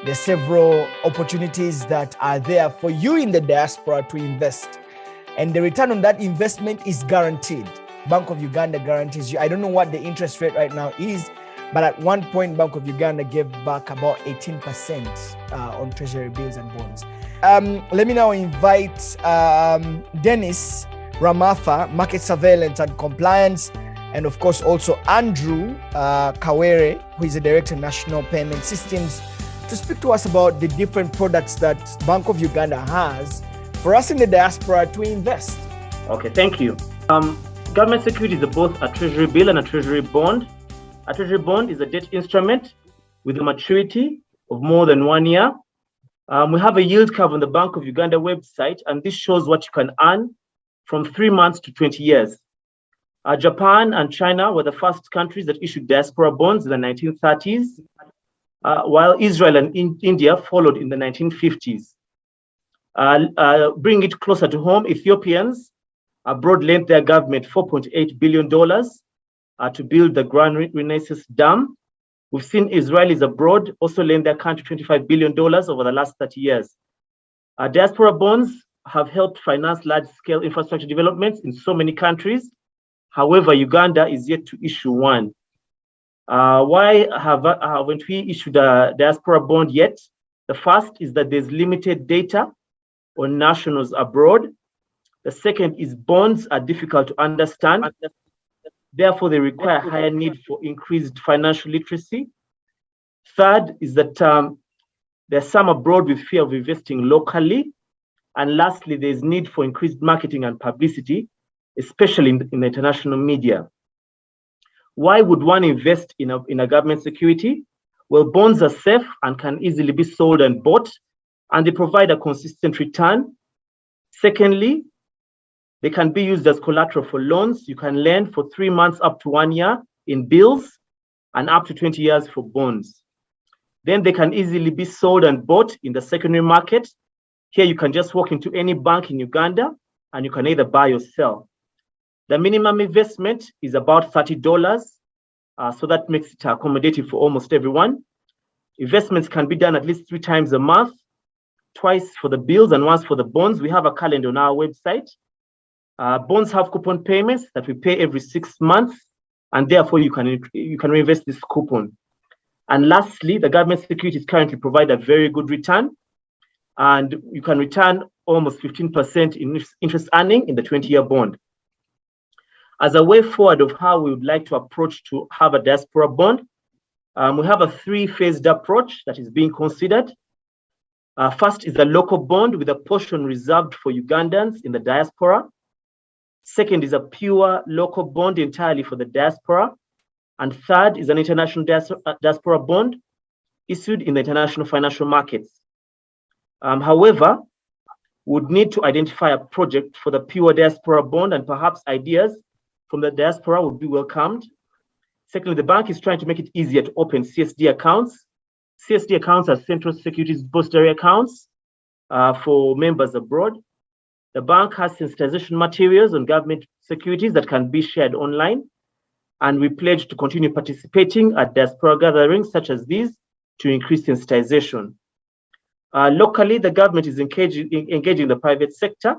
There's several opportunities that are there for you in the diaspora to invest. And the return on that investment is guaranteed. Bank of Uganda guarantees you. I don't know what the interest rate right now is, but at one point, Bank of Uganda gave back about 18% on treasury bills and bonds. Let me now invite Dennis Ramatha, Market Surveillance and Compliance, and of course also Andrew Kawere, who is the Director of National Payment Systems, to speak to us about the different products that Bank of Uganda has for us in the diaspora to invest. Okay, thank you. Government securities are both a treasury bill and a treasury bond. A treasury bond is a debt instrument with a maturity of more than 1 year. We have a yield curve on the Bank of Uganda website, and this shows what you can earn from 3 months to 20 years. Japan and China were the first countries that issued diaspora bonds in the 1930s, while Israel and India followed in the 1950s. Bring it closer to home, Ethiopians abroad lent their government $4.8 billion to build the Grand Renaissance Dam. We've seen Israelis abroad also lend their country $25 billion over the last 30 years. Diaspora bonds have helped finance large-scale infrastructure developments in so many countries. However, Uganda is yet to issue one. Why haven't we issued a diaspora bond yet? The first is that there's limited data on nationals abroad. The second is bonds are difficult to understand. Therefore, they require higher need for increased financial literacy. Third is that there's some abroad with fear of investing locally. And lastly, there's need for increased marketing and publicity, especially in the international media. Why would one invest in a government security? Well, bonds are safe and can easily be sold and bought, and they provide a consistent return. Secondly, they can be used as collateral for loans. You can lend for 3 months up to 1 year in bills and up to 20 years for bonds. Then they can easily be sold and bought in the secondary market. Here you can just walk into any bank in Uganda and you can either buy or sell. The minimum investment is about $30, so that makes it accommodative for almost everyone. Investments can be done at least 3 times a month, twice for the bills and once for the bonds. We have a calendar on our website. Bonds have coupon payments that we pay every 6 months, and therefore you can reinvest this coupon. And lastly, the government securities currently provide a very good return, and you can return almost 15% in interest earning in the 20-year bond. As a way forward of how we would like to approach to have a diaspora bond, we have a 3-phased approach that is being considered. First is a local bond with a portion reserved for Ugandans in the diaspora. Second is a pure local bond entirely for the diaspora. And third is an international diaspora bond issued in the international financial markets. However, we would need to identify a project for the pure diaspora bond, and perhaps ideas from the diaspora would be welcomed. Secondly, the bank is trying to make it easier to open CSD accounts. CSD accounts are Central Securities Depository accounts for members abroad. The bank has sensitization materials on government securities that can be shared online, and we pledge to continue participating at diaspora gatherings such as these to increase sensitization. Locally, the government is engaging the private sector,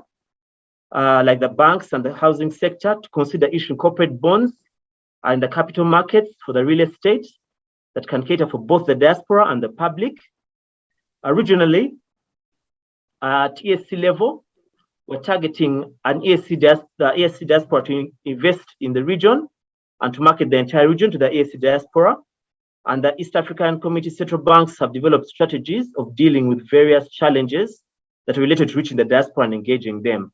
like the banks and the housing sector, to consider issuing corporate bonds and the capital markets for the real estate that can cater for both the diaspora and the public. Originally, at ESC level, we're targeting an ESC diaspora to invest in the region and to market the entire region to the ESC diaspora. And the East African Community Central Banks have developed strategies of dealing with various challenges that are related to reaching the diaspora and engaging them.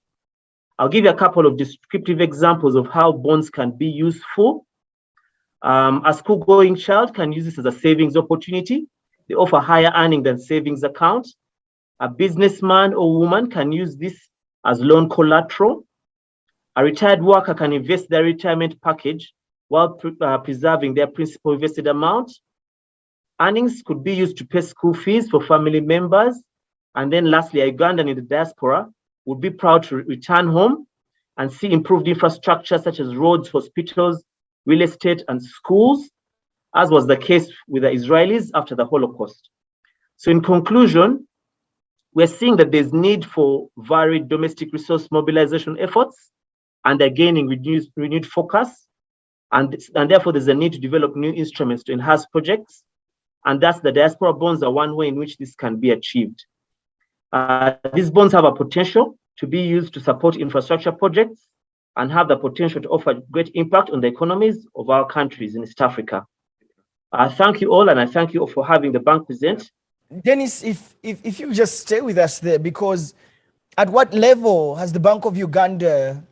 I'll give you a couple of descriptive examples of how bonds can be useful. A school-going child can use this as a savings opportunity. They offer higher earning than savings account. A businessman or woman can use this as loan collateral. A retired worker can invest their retirement package while preserving their principal invested amount. Earnings could be used to pay school fees for family members. And then lastly, a Ugandan in the diaspora would be proud to return home and see improved infrastructure such as roads, hospitals, real estate, and schools, as was the case with the Israelis after the Holocaust. So in conclusion, we're seeing that there's need for varied domestic resource mobilization efforts, and they're gaining renewed focus. And therefore, there's a need to develop new instruments to enhance projects. And thus, the diaspora bonds are one way in which this can be achieved. These bonds have a potential to be used to support infrastructure projects and have the potential to offer great impact on the economies of our countries in East Africa. Thank you all, and I thank you all for having the bank present. Dennis, if you just stay with us there, because at what level has the Bank of Uganda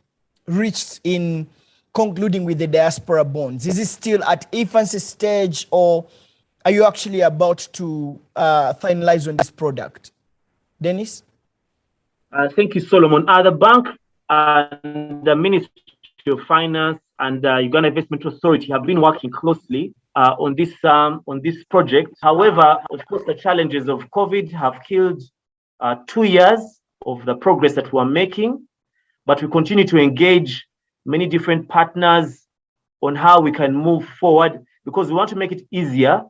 reached in concluding with the diaspora bonds? Is it still at infancy stage, or are you actually about to finalize on this product? Dennis? Thank you, Solomon. The bank and the Ministry of Finance and the Uganda Investment Authority have been working closely on this project. However, of course, the challenges of COVID have killed 2 years of the progress that we're making, but we continue to engage many different partners on how we can move forward, because we want to make it easier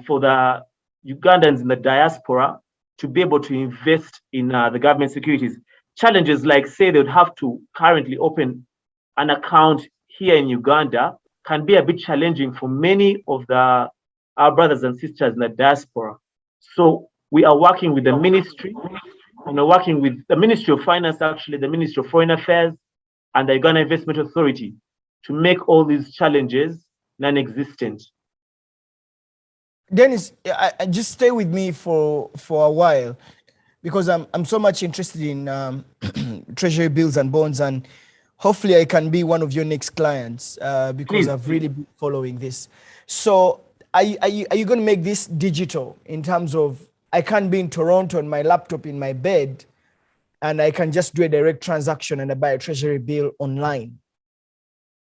for the Ugandans in the diaspora to be able to invest in the government securities. Challenges like, say, they would have to currently open an account here in Uganda can be a bit challenging for many of our brothers and sisters in the diaspora. So we are working with the ministry, and we're working with the Ministry of Finance, actually, the Ministry of Foreign Affairs, and the Uganda Investment Authority to make all these challenges non-existent. Dennis, I just stay with me for a while, because I'm so much interested in treasury bills and bonds, and hopefully I can be one of your next clients because Please. I've really been following this. So are you going to make this digital in terms of I can't be in Toronto on my laptop in my bed and I can just do a direct transaction and I buy a treasury bill online?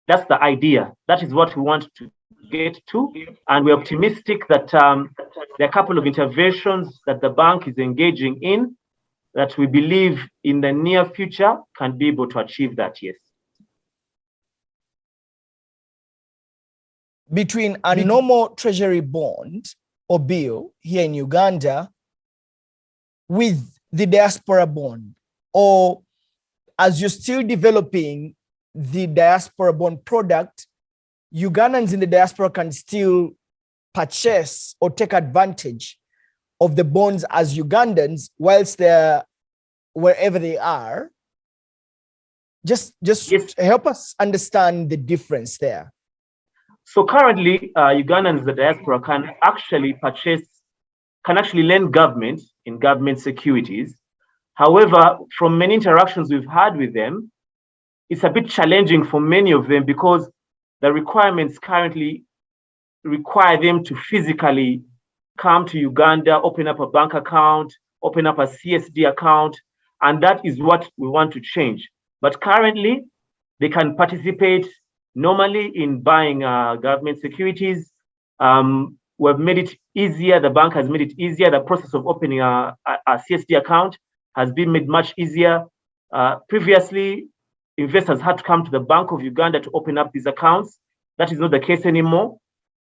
That's the idea. That is what we want to get to. And we're optimistic that there are a couple of interventions that the bank is engaging in that we believe in the near future can be able to achieve that, yes. Between a normal treasury bond or bill here in Uganda with the diaspora bond, or as you're still developing the diaspora bond product, Ugandans in the diaspora can still purchase or take advantage of the bonds as Ugandans whilst they're wherever they are. Just Yes. help us understand the difference there. So currently, Ugandans in the diaspora can actually lend government in government securities. However, from many interactions we've had with them, it's a bit challenging for many of them because the requirements currently require them to physically come to Uganda, open up a bank account, open up a CSD account, and that is what we want to change. But currently, they can participate normally in buying government securities. We've made it easier. The bank has made it easier. The process of opening a CSD account has been made much easier. Previously, investors had to come to the Bank of Uganda to open up these accounts. That is not the case anymore.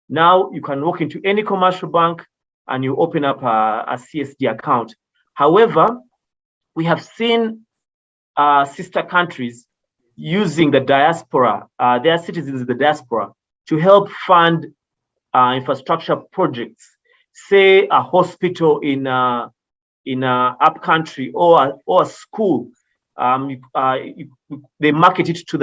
Now you can walk into any commercial bank and you open up a CSD account. However, we have seen sister countries using the diaspora, their citizens in the diaspora, to help fund infrastructure projects, say a hospital in up country or a school. They market it to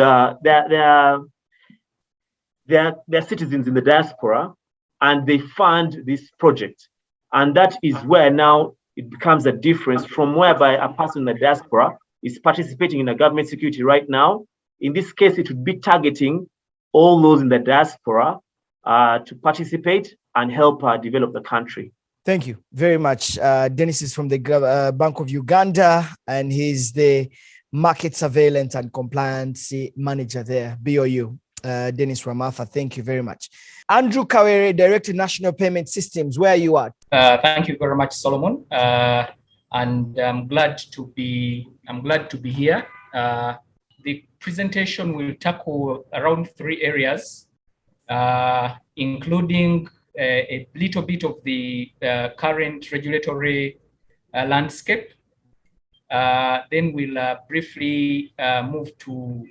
their citizens in the diaspora, and they fund this project. And that is where now it becomes a difference from whereby a person in the diaspora is participating in a government security right now. In this case, it would be targeting all those in the diaspora to participate and help develop the country. Thank you very much. Dennis is from the Bank of Uganda, and he's the Market Surveillance and Compliance Manager there, BOU. Dennis Ramatha, thank you very much. Andrew Kawere, Director National Payment Systems, where are you at? Thank you very much, Solomon. And I'm glad to be here. The presentation will tackle around 3 areas, including a little bit of the current regulatory landscape. Then we'll briefly move to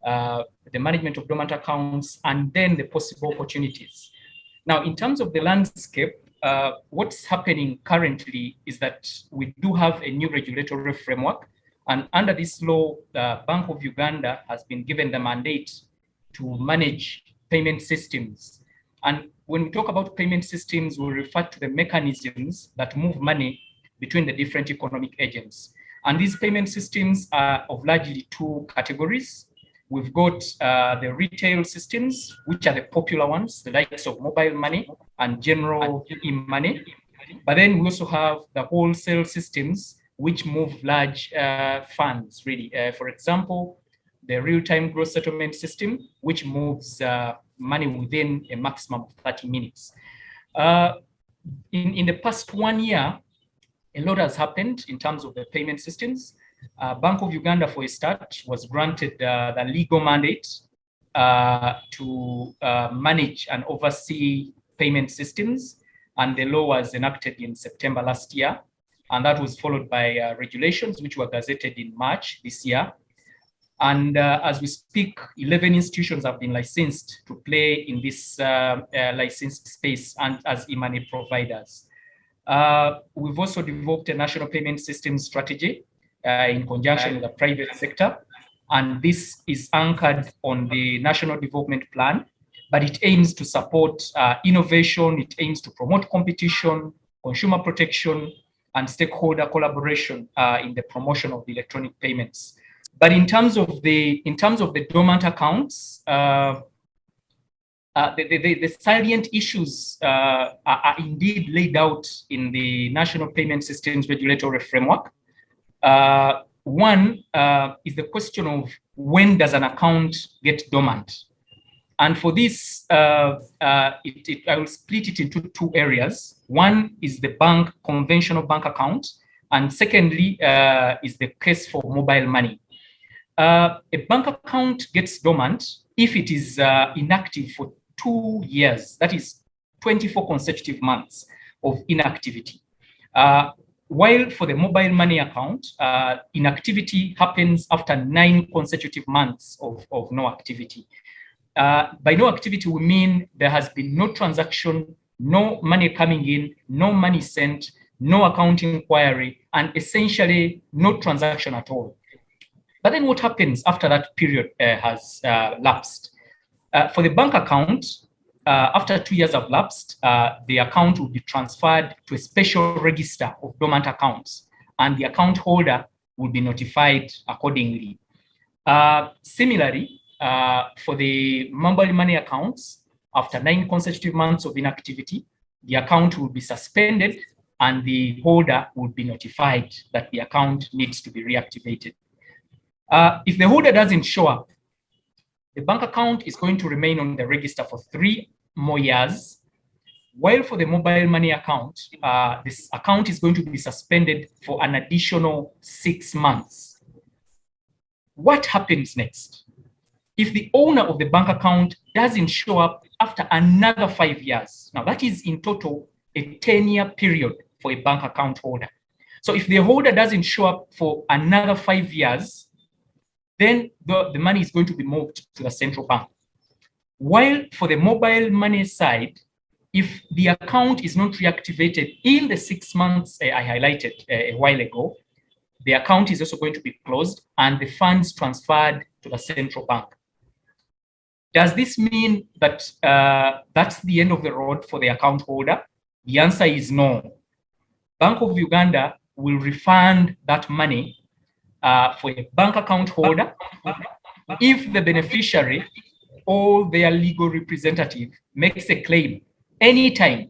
the management of dormant accounts and then the possible opportunities. Now, in terms of the landscape, what's happening currently is that we do have a new regulatory framework. And under this law, the Bank of Uganda has been given the mandate to manage payment systems. And when we talk about payment systems, we refer to the mechanisms that move money between the different economic agents. And these payment systems are of largely two categories. We've got the retail systems, which are the popular ones, the likes of mobile money and general e-money. But then we also have the wholesale systems, which move large funds, really. For example, the real-time gross settlement system, which moves money within a maximum of 30 minutes. In the past 1 year, a lot has happened in terms of the payment systems. Bank of Uganda, for a start, was granted the legal mandate to manage and oversee payment systems, and the law was enacted in September last year, and that was followed by regulations which were gazetted in March this year. And as we speak, 11 institutions have been licensed to play in this licensed space and as e-money providers. We've also developed a national payment system strategy in conjunction with the private sector. And this is anchored on the National Development Plan, but it aims to support innovation, it aims to promote competition, consumer protection, and stakeholder collaboration in the promotion of the electronic payments. But in terms of the dormant accounts, the salient issues are indeed laid out in the National Payment Systems Regulatory Framework. One is the question of when does an account get dormant? And for this, I will split it into two areas. One is the conventional bank account, and secondly is the case for mobile money. A bank account gets dormant if it is inactive for 2 years, that is 24 consecutive months of inactivity. While for the mobile money account, inactivity happens after 9 consecutive months of no activity. By no activity, we mean there has been no transaction, no money coming in, no money sent, no account inquiry, and essentially no transaction at all. But then what happens after that period has lapsed? For the bank account, after 2 years have lapsed, the account will be transferred to a special register of dormant accounts, and the account holder will be notified accordingly. Similarly, for the mobile money accounts, after 9 consecutive months of inactivity, the account will be suspended and the holder will be notified that the account needs to be reactivated. If the holder doesn't show up, the bank account is going to remain on the register for 3 more years, while for the mobile money account, this account is going to be suspended for an additional 6 months. What happens next? If the owner of the bank account doesn't show up after another 5 years, now that is in total a 10-year period for a bank account holder. So if the holder doesn't show up for another 5 years, then the money is going to be moved to the central bank. While for the mobile money side, if the account is not reactivated in the 6 months I highlighted a while ago, the account is also going to be closed and the funds transferred to the central bank. Does this mean that that's the end of the road for the account holder? The answer is no. Bank of Uganda will refund that money for a bank account holder if the beneficiary or their legal representative makes a claim anytime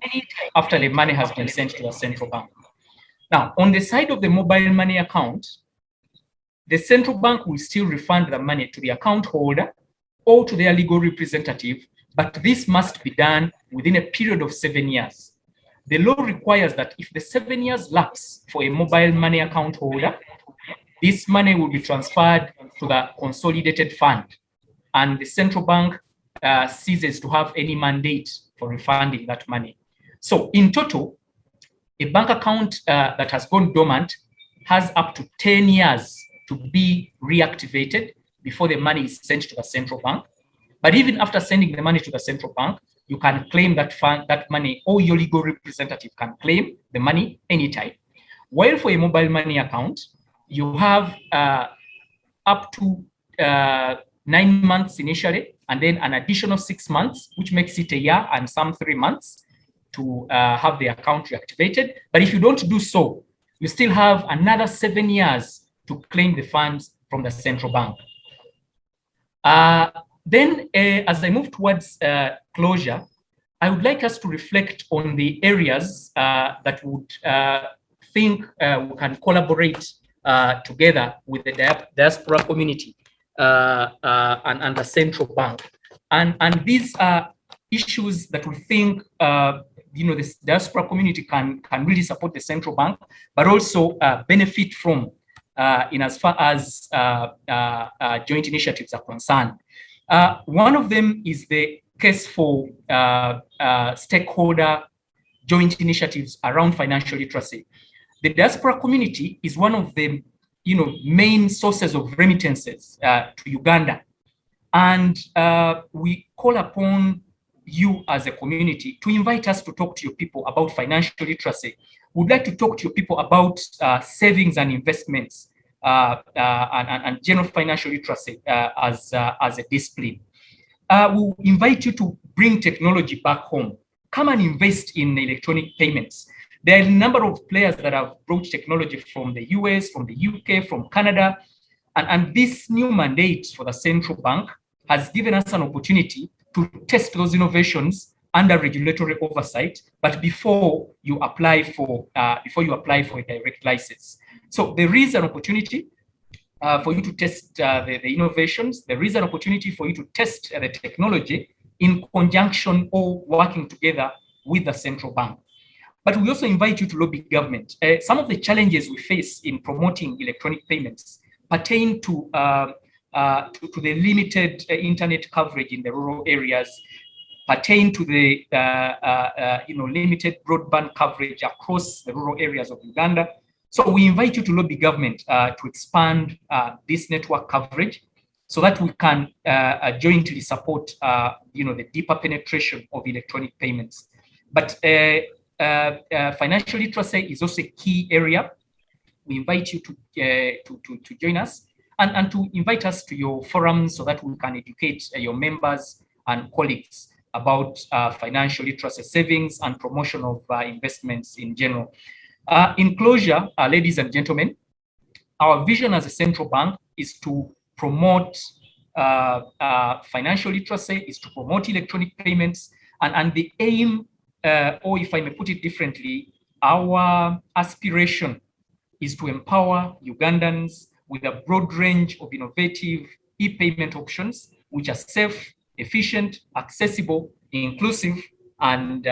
after the money has been sent to the central bank. Now, on the side of the mobile money account, the central bank will still refund the money to the account holder or to their legal representative, but this must be done within a period of 7 years. The law requires that if the 7 years lapse for a mobile money account holder, this money will be transferred to the consolidated fund, and the central bank ceases to have any mandate for refunding that money. So in total, a bank account that has gone dormant has up to 10 years to be reactivated before the money is sent to the central bank. But even after sending the money to the central bank, you can claim that money, or your legal representative can claim the money anytime. While for a mobile money account, you have up to 9 months initially, and then an additional 6 months, which makes it a year and some 3 months to have the account reactivated. But if you don't do so, you still have another 7 years to claim the funds from the central bank. Then, as I move towards closure, I would like us to reflect on the areas that would think we can collaborate together with the diaspora community and the central bank. And these are issues that we think the diaspora community can really support the central bank, but also benefit from in as far as joint initiatives are concerned. One of them is the case for stakeholder joint initiatives around financial literacy. The diaspora community is one of the main sources of remittances to Uganda. And we call upon you as a community to invite us to talk to your people about financial literacy. We'd like to talk to your people about savings and investments and general financial literacy as a discipline. We'll invite you to bring technology back home. Come and invest in electronic payments. There are a number of players that have brought technology from the US, from the UK, from Canada. And this new mandate for the central bank has given us an opportunity to test those innovations under regulatory oversight, but before you apply for a direct license. So there is an opportunity for you to test the innovations. There is an opportunity for you to test the technology in conjunction or working together with the central bank. But we also invite you to lobby government. Some of the challenges we face in promoting electronic payments pertain to the limited internet coverage in the rural areas, pertain to the limited broadband coverage across the rural areas of Uganda. So we invite you to lobby government to expand this network coverage so that we can jointly support the deeper penetration of electronic payments. But financial literacy is also a key area. We invite you to join us and to invite us to your forums so that we can educate your members and colleagues about financial literacy, savings, and promotion of investments in general. In closure, ladies and gentlemen, our vision as a central bank is to promote financial literacy, is to promote electronic payments, and the aim, or if I may put it differently, our aspiration is to empower Ugandans with a broad range of innovative e-payment options, which are safe, efficient, accessible, inclusive, and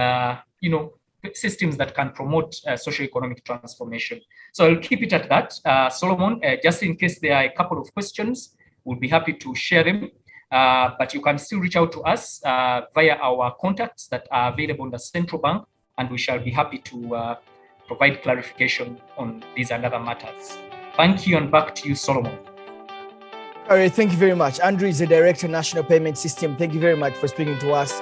systems that can promote socio-economic transformation. So I'll keep it at that. Solomon, just in case there are a couple of questions, we'll be happy to share them. But you can still reach out to us via our contacts that are available in the central bank, and we shall be happy to provide clarification on these and other matters. Thank you, and back to you, Solomon. All right, thank you very much. Andrew is the Director, National Payment System. Thank you very much for speaking to us